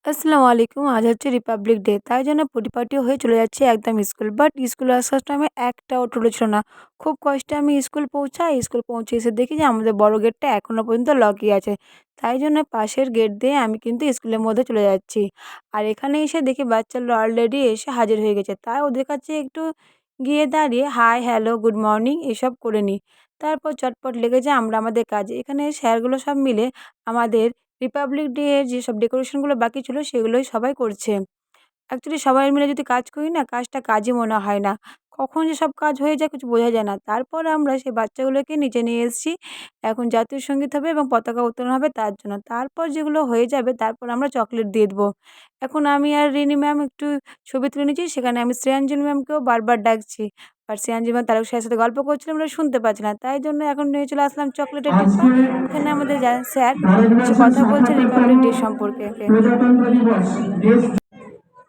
আসসালামু আলাইকুম। আজ হচ্ছে রিপাবলিক ডে। তাই জন্য পরিপাটি হয়ে চলে যাচ্ছি একদম স্কুল। বাট স্কুলে আসার টাইমে একটাও টোটো ছিল না। খুব কষ্টে আমি স্কুল পৌঁছাই। স্কুল পৌঁছে এসে দেখি যে আমাদের বড় গেটটা এখনো পর্যন্ত লকই আছে। তাই জন্য পাশের গেট দিয়ে আমি কিন্তু স্কুলের মধ্যে চলে যাচ্ছি। আর এখানে এসে দেখি বাচ্চারা অলরেডি এসে হাজির হয়ে গেছে। তাই ওদের কাছে একটু গিয়ে দাঁড়িয়ে হাই, হ্যালো, গুড মর্নিং এসব করে নিই। তারপর চটপট লেগে যাই আমরা আমাদের কাজে। এখানে স্যারগুলো সব মিলে আমাদের রিপাবলিক ডে এর যেসব ডেকোরেশনগুলো বাকি ছিল সেগুলোই সবাই করছে। অ্যাকচুয়ালি সবাই মিলে যদি কাজ করি না, কাজটা কাজই মনে হয় না। কখন যে সব কাজ হয়ে যায় কিছু বোঝা যায় না। তারপর আমরা সেই বাচ্চাগুলোকে নিচে নিয়ে এসেছি। এখন জাতীয় সঙ্গীত হবে এবং পতাকা উত্তোলন হবে তার জন্য। তারপর যেগুলো হয়ে যাবে তারপর আমরা চকলেট দিয়ে দেবো। এখন আমি আর রিনি ম্যাম একটু ছবি তুলে নিচ্ছি। সেখানে আমি শ্রেয়াঞ্জলি ম্যামকেও বারবার ডাকছি। আর শ্রেয়াঞ্জলি ম্যাম তারক স্যারের সাথে গল্প করছিলাম, আমরা শুনতে পাচ্ছি না। তাই জন্য এখন নিয়ে চলে আসলাম চকলেটের ডিব্বা। আজকে এখানে আমাদের স্যার কিছু ভারতবর্ষের কথা বলছেন সাতাত্তরতম রিপাবলিক ডে সম্পর্কে। প্রজাতন্ত্র দিবস দেশ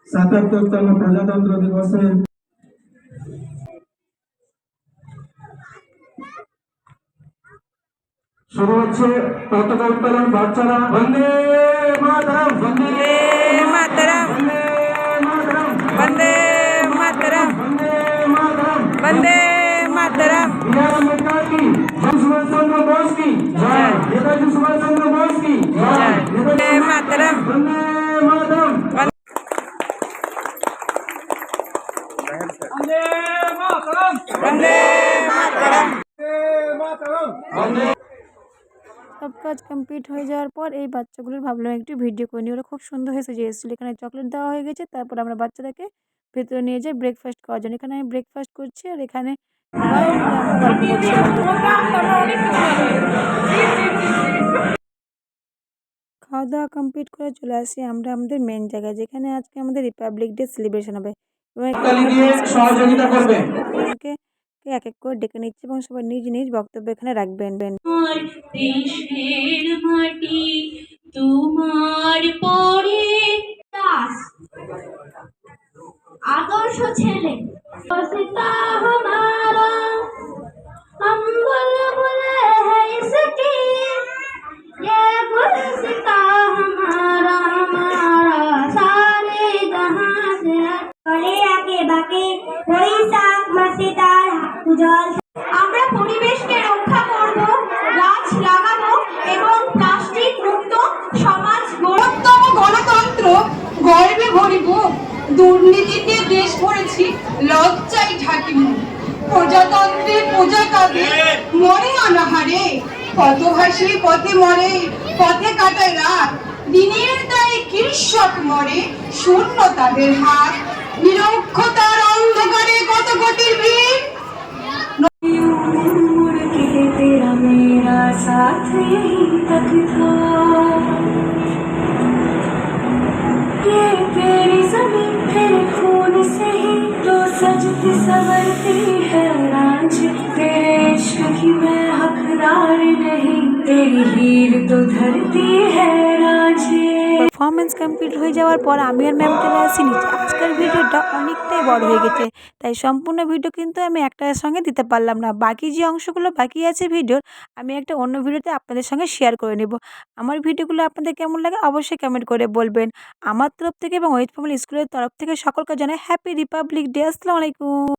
৭৭তম প্রজাতন্ত্র দিবসে শুরু হচ্ছে পতাকা উত্তোলন। বাচ্চারা বন্দে মাতরম, বন্দে মাতরম, বন্দে মাতরম, বন্দে মাতরম, বন্দে মাতরম, বন্দে মাতরম। বিআর আম্বেদকর কি, সুভাষ চন্দ্র বোস কি জয়, নেতাজি সুভাষ চন্দ্র বোস কি জয়, বন্দে নেতাজি মাতরম, বন্দে মাতরম, বন্দে মাতরম, বন্দে মাতরম। বন্দে। সব কাজ কমপ্লিট হয়ে যাওয়ার পর এই বাচ্চাগুলোর ভাবলাম একটু ভিডিও করে নিই। ওরা খুব সুন্দর হয়ে সেজে এসেছিলো। এখানে চকলেট দেওয়া হয়ে গেছে। তারপর আমরা বাচ্চাদেরকে ভেতরে নিয়ে যাই ব্রেকফাস্ট করার জন্য। এখানে আমি ব্রেকফাস্ট করছি আর এখানে সবাই মিলে আমরা গল্প করছিলাম। খাওয়া দাওয়া কমপ্লিট করে চলে আসি আমরা আমাদের মেন জায়গায়, যেখানে আজকে আমাদের রিপাবলিক ডে সেলিব্রেশন হবে। এবং এখানে তালি আমরা দিয়ে প্রিন্সিপাল স্যার সহযোগিতা এবং করবেন। স্যার প্রত্যেকজনকে এক এক করে ডেকে নিচ্ছে এবং সবাই নিজ নিজ বক্তব্য এখানে রাখবেন। আমার দেশের মাটি তোমার পরে দাস আদর্শ ছেলে सीता हमारा हम बुलबुल है इसकी ये गुलसिता हमारा हमारा सारे जहां से करे आके बाके বৈশাখ মাসে তার উজ্জ্বল আমরা পরিবেশকে রক্ষা করব, গাছ লাগাবো এবং প্লাস্টিক মুক্ত সমাজ গড়তম গণতন্ত্র গর্বে ভরিব, দুর্নীতিতে দেশ ভরেছি লজ্জায় ঢাকি মুখ, প্রজাতন্ত্রে প্রজা কাঁদে মরে অনাহারে, পথভাসী পথে মরে পথে কাটায় রাত, দিনের দায়ে কৃষক মরে শূন্য তাদের হাত, নিরক্ষতার অন্ধকারে কত গতির ভিড় मुड़ के तेरा मेरा साथ यहीं तक था, ये तेरी जमीन तेरे खून से ही तो सजती संवरती है रांझ, तेरे इश्क की मैं हकदार नहीं, तेरी हीर तो धरती है रांझे। পারফরমেন্স কমপ্লিট হয়ে যাওয়ার পর আমি আর ম্যাম চলে আসি নিচে। আজকের ভিডিওটা অনেকটাই বড় হয়ে গেছে, তাই সম্পূর্ণ ভিডিও কিন্তু আমি একটার সঙ্গে দিতে পারলাম না। বাকি যে অংশগুলো বাকি আছে ভিডিওর, আমি একটা অন্য ভিডিওতে আপনাদের সঙ্গে শেয়ার করে নেব। আমার ভিডিওগুলো আপনাদের কেমন লাগে অবশ্যই কমেন্ট করে বলবেন। আমার তরফ থেকে এবং ওয়েট ফ্যামিলি স্কুলের তরফ থেকে সকলকে জানাই হ্যাপি রিপাবলিক ডে। আসসালামু আলাইকুম।